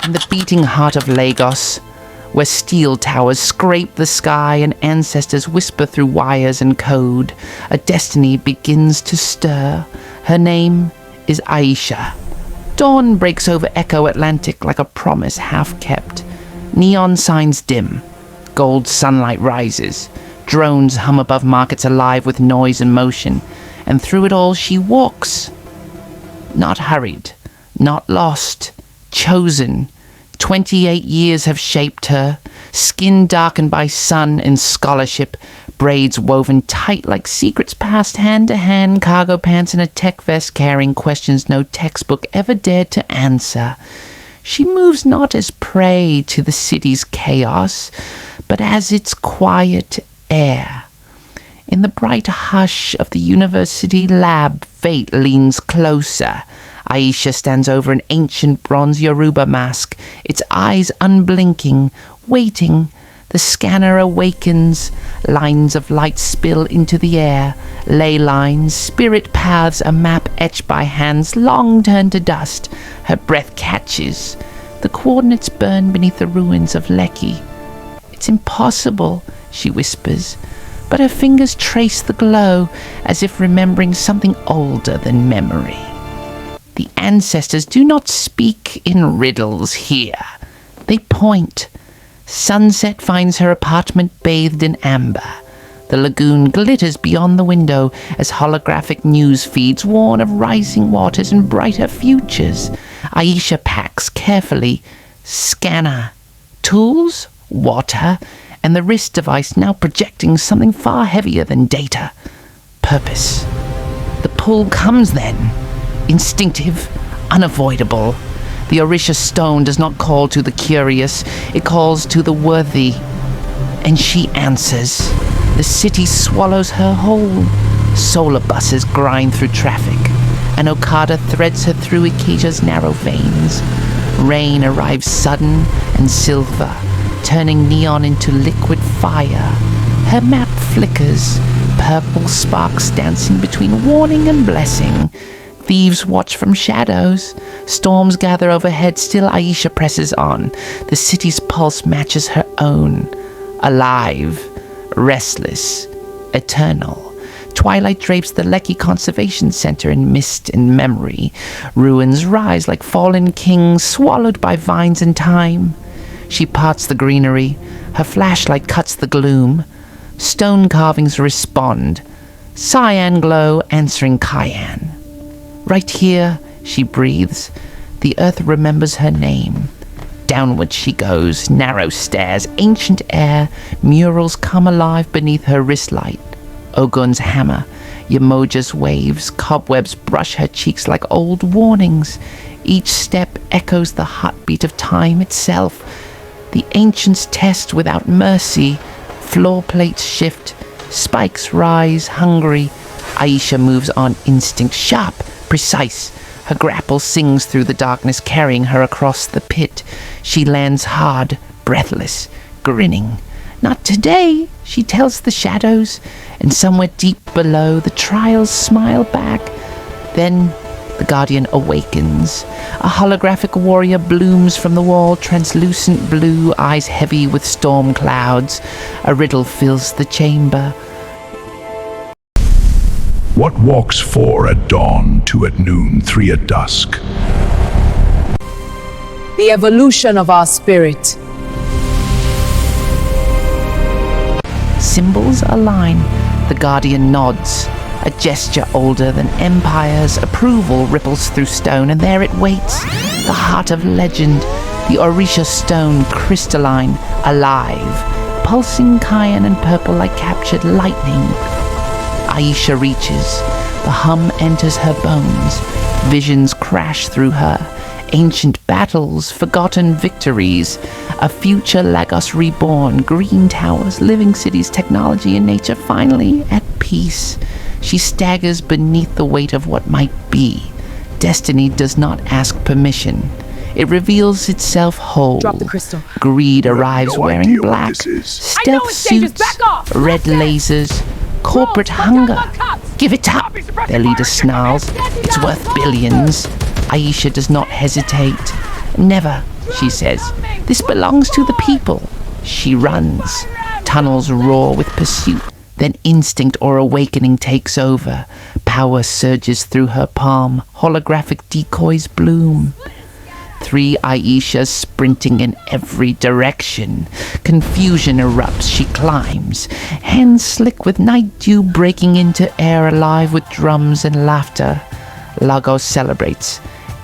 in the beating heart of Lagos, where steel towers scrape the sky and ancestors whisper through wires and code, a destiny begins to stir. Her name is Orisha. Dawn breaks over Echo Atlantic like a promise half-kept. Neon signs dim. Gold sunlight rises. Drones hum above markets alive with noise and motion. And through it all she walks. Not hurried. Not lost. Chosen. 28 years have shaped her. Skin darkened by sun and scholarship. Braids woven tight like secrets passed hand to hand. Cargo pants and a tech vest carrying questions no textbook ever dared to answer. She moves not as prey to the city's chaos, but as its quiet air. In the bright hush of the university lab, fate leans closer. Orisha stands over an ancient bronze Yoruba mask, its eyes unblinking, waiting. The scanner awakens. Lines of light spill into the air. Ley lines, spirit paths, a map etched by hands long turned to dust. Her breath catches. The coordinates burn beneath the ruins of Lekki. It's impossible, she whispers, but her fingers trace the glow as if remembering something older than memory. The ancestors do not speak in riddles here. They point. Sunset finds her apartment bathed in amber. The lagoon glitters beyond the window as holographic news feeds warn of rising waters and brighter futures. Orisha packs carefully. Scanner, tools, water, and the wrist device now projecting something far heavier than data. Purpose. The pull comes then. Instinctive, unavoidable. The Orisha stone does not call to the curious, it calls to the worthy. And she answers. The city swallows her whole. Solar buses grind through traffic. An Okada threads her through Ikeja's narrow veins. Rain arrives sudden and silver, turning neon into liquid fire. Her map flickers, purple sparks dancing between warning and blessing. Thieves watch from shadows. Storms gather overhead, still Orisha presses on. The city's pulse matches her own. Alive, restless, eternal. Twilight drapes the Lekki Conservation Center in mist and memory. Ruins rise like fallen kings, swallowed by vines and time. She parts the greenery. Her flashlight cuts the gloom. Stone carvings respond. Cyan glow answering cayenne. Right here, she breathes. The earth remembers her name. Downward she goes, narrow stairs, ancient air. Murals come alive beneath her wristlight. Ogun's hammer, Yamoja's waves, cobwebs brush her cheeks like old warnings. Each step echoes the heartbeat of time itself. The ancients test without mercy. Floor plates shift, spikes rise, hungry. Orisha moves on instinct, sharp, precise. Her grapple sings through the darkness, carrying her across the pit. She lands hard, breathless, grinning. Not today, she tells the shadows, and somewhere deep below the trials smile back. Then the guardian awakens. A holographic warrior blooms from the wall, translucent blue, eyes heavy with storm clouds. A riddle fills the chamber. What walks 4 at dawn, 2 at noon, 3 at dusk? The evolution of our spirit. Symbols align. The guardian nods. A gesture older than empires. Approval ripples through stone, and there it waits. The heart of legend. The Orisha stone, crystalline, alive. Pulsing cayenne and purple like captured lightning. Orisha reaches. The hum enters her bones. Visions crash through her. Ancient battles, forgotten victories. A future Lagos reborn. Green towers, living cities, technology and nature finally at peace. She staggers beneath the weight of what might be. Destiny does not ask permission. It reveals itself whole. Drop the crystal. Greed arrives no wearing idea what black. this is. Stealth suits, red lasers, corporate hunger. Give it up, their leader snarls. It's worth billions. Orisha does not hesitate. Never. she says. This belongs to the people. She runs. Tunnels roar with pursuit. Then instinct or awakening takes over. Power surges through her palm. Holographic decoys bloom. 3 Aishas sprinting in every direction. Confusion erupts, she climbs. Hands slick with night dew breaking into air alive with drums and laughter. Lagos celebrates.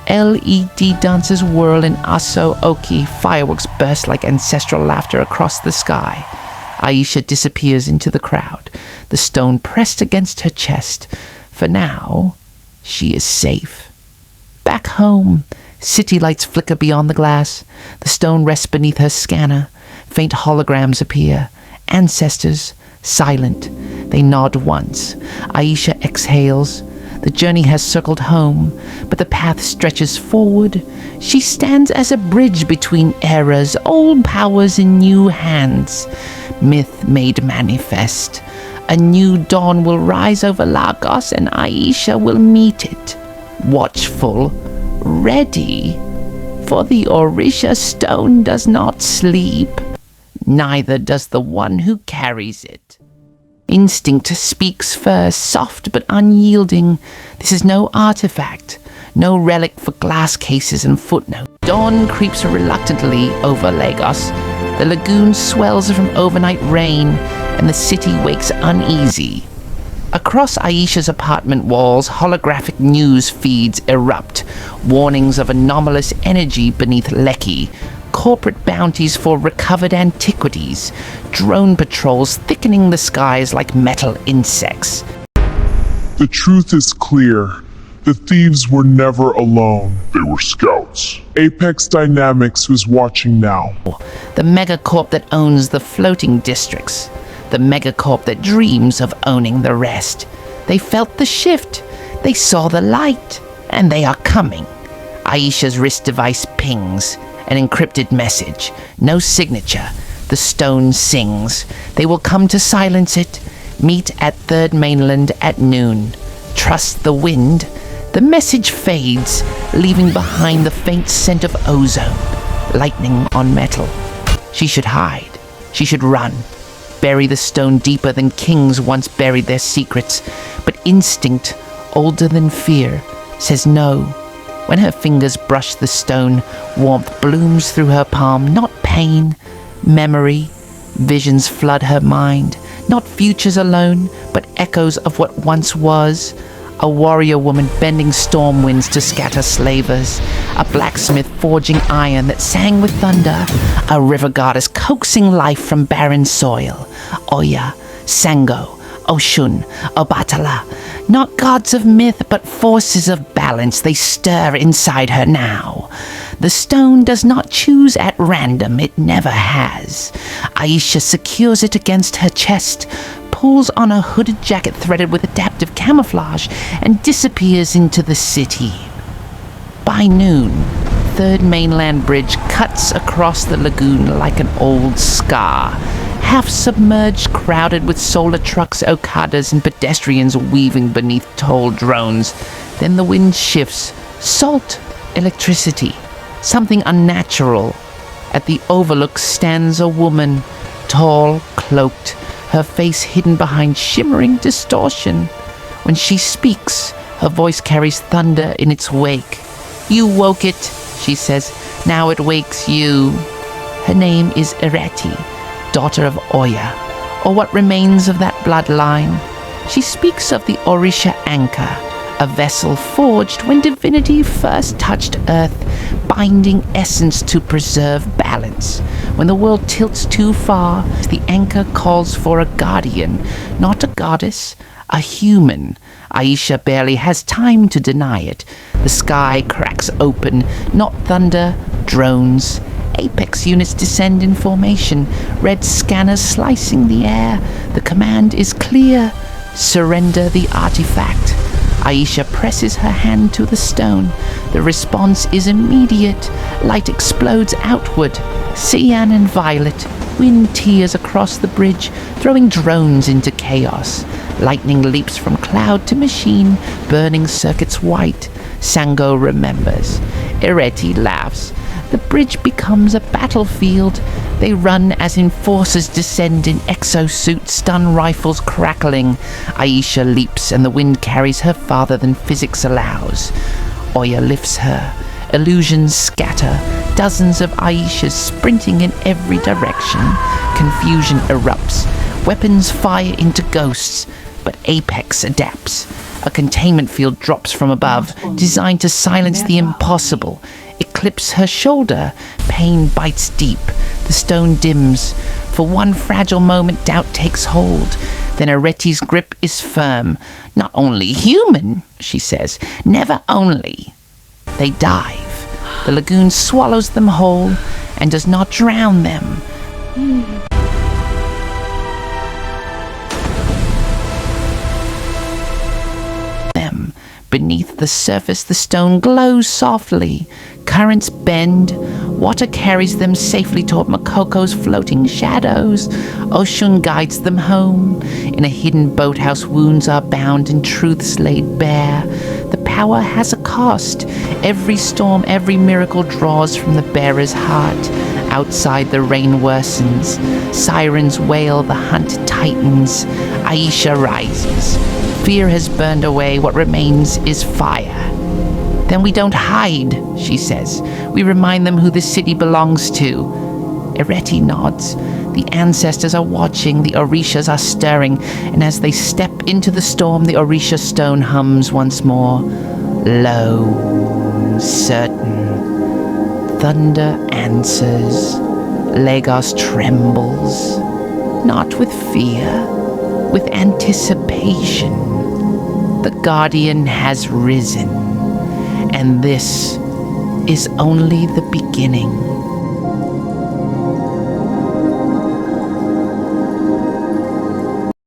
LED dancers whirl in Aso Oki. Fireworks burst like ancestral laughter across the sky. Aisha disappears into the crowd, the stone pressed against her chest. For now, she is safe. Back home, city lights flicker beyond the glass. The stone rests beneath her scanner. Faint holograms appear. Ancestors, silent. They nod once. Aisha exhales. The journey has circled home, but the path stretches forward. She stands as a bridge between eras, old powers in new hands. Myth made manifest. A new dawn will rise over Lagos and Aisha will meet it. Watchful, ready. For the Orisha stone does not sleep. Neither does the one who carries it. Instinct speaks first, soft but unyielding. This is no artifact, no relic for glass cases and footnotes. Dawn creeps reluctantly over Lagos. The lagoon swells from overnight rain, and the city wakes uneasy. Across Aisha's apartment walls, holographic news feeds erupt. Warnings of anomalous energy beneath Lekki. Corporate bounties for recovered antiquities. Drone patrols thickening the skies like metal insects. The truth is clear. The thieves were never alone. They were scouts. Apex Dynamics was watching now. The megacorp that owns the floating districts. The megacorp that dreams of owning the rest. They felt the shift. They saw the light. And they are coming. Aisha's wrist device pings. An encrypted message. No signature. The stone sings. They will come to silence it. Meet at Third Mainland at noon. Trust the wind. The message fades, leaving behind the faint scent of ozone. Lightning on metal. She should hide. She should run. Bury the stone deeper than kings once buried their secrets. But instinct, older than fear, says no. When her fingers brush the stone, warmth blooms through her palm. Not pain, memory. Visions flood her mind. Not futures alone, but echoes of what once was. A warrior woman bending storm winds to scatter slavers. A blacksmith forging iron that sang with thunder. A river goddess coaxing life from barren soil. Oya, Sango, Oshun, Obatala. Not gods of myth, but forces of balance. They stir inside her now. The stone does not choose at random. It never has. Aisha secures it against her chest, pulls on a hooded jacket threaded with adaptive camouflage, and disappears into the city. By noon, Third Mainland Bridge cuts across the lagoon like an old scar. Half submerged, crowded with solar trucks, okadas, and pedestrians weaving beneath tall drones. Then the wind shifts. Salt, electricity, something unnatural. At the overlook stands a woman, tall, cloaked, her face hidden behind shimmering distortion. When she speaks, her voice carries thunder in its wake. You woke it, she says. Now it wakes you. Her name is Ireti, daughter of Oya, or what remains of that bloodline. She speaks of the Orisha anchor, a vessel forged when divinity first touched earth, binding essence to preserve balance. When the world tilts too far, the anchor calls for a guardian, not a goddess, a human. Aisha barely has time to deny it. The sky cracks open, not thunder, drones. Apex units descend in formation, red scanners slicing the air. The command is clear. Surrender the artifact. Aisha presses her hand to the stone. The response is immediate. Light explodes outward. Cyan and violet. Wind tears across the bridge, throwing drones into chaos. Lightning leaps from cloud to machine, burning circuits white. Sango remembers. Ireti laughs. The bridge becomes a battlefield. They run as enforcers descend in exosuits, stun rifles crackling. Aisha leaps and the wind carries her farther than physics allows. Oya lifts her. Illusions scatter. Dozens of Aishas sprinting in every direction. Confusion erupts. Weapons fire into ghosts. But Apex adapts. A containment field drops from above, designed to silence the impossible. It clips her shoulder. Pain bites deep. The stone dims. For one fragile moment, doubt takes hold. Then Areti's grip is firm. Not only human, she says. Never only. They dive. The lagoon swallows them whole and does not drown them. Beneath the surface, the stone glows softly. Currents bend. Water carries them safely toward Makoko's floating shadows. Oshun guides them home. In a hidden boathouse, wounds are bound and truths laid bare. The power has a cost. Every storm, every miracle draws from the bearer's heart. Outside, the rain worsens. Sirens wail, the hunt tightens. Aisha rises. Fear has burned away. What remains is fire. Then we don't hide, she says. We remind them who the city belongs to. Areti nods. The ancestors are watching. The Orishas are stirring. And as they step into the storm, the Orisha stone hums once more. Low, certain. Thunder answers. Lagos trembles. Not with fear, with anticipation. The guardian has risen, and this is only the beginning.